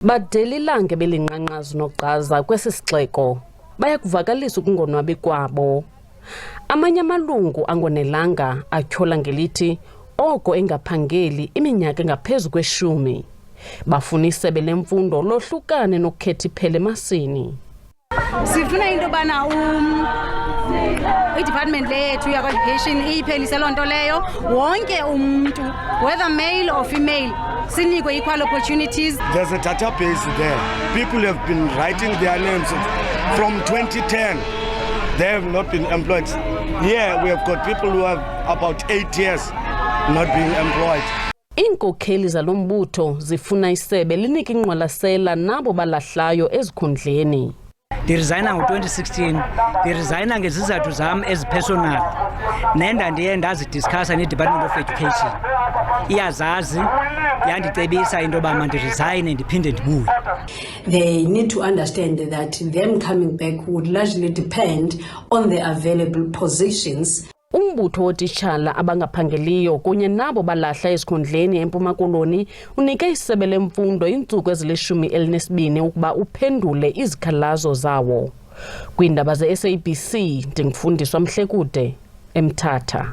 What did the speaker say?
Badelilange belinqanqazi noqaza kwesi sixeko bayakuvakalisa ukungonwabi kwabo. Amanye amalungu angonelanga atyhola ngelithi oko engaphangeli iminyaka engaphezu kwe10. Bafuna isebe lemfundo lohlukane nokukhetha iphela emasini. Sifuna into bana i-department lethu education iphelise loo nto leyo, wonke umuntu whether male or female sinikwe equal opportunities. There's a database there. People have been writing their names from 2010. They have not been employed. Here we have got people who have about 8 years not being employed. Iinkokheli zalombutho zifuna isebe linike ingqwalasela nabo balahlayo ezikhundleni. Ndiresigna ngo-2016, ndiresigna ngezizathu zam ezipersonal. Nenda ndiye ndazidiscussa ne-Department of Education. Iyazazi, yandicebisa into yoba mandiresign ndiphinde ndibuye. They need to understand that them coming back would largely depend on the available positions. Umbutho weetitshala abangaphangeliyo kunye nabo balahla ezikhundleni eMpuma Koloni unike isebe lemfundo iintsuku ezili12 ukuba uphendule izikhalazo zawo. Kwiindaba ze-SABC ndingufundiswa Mhlekude, eMthatha.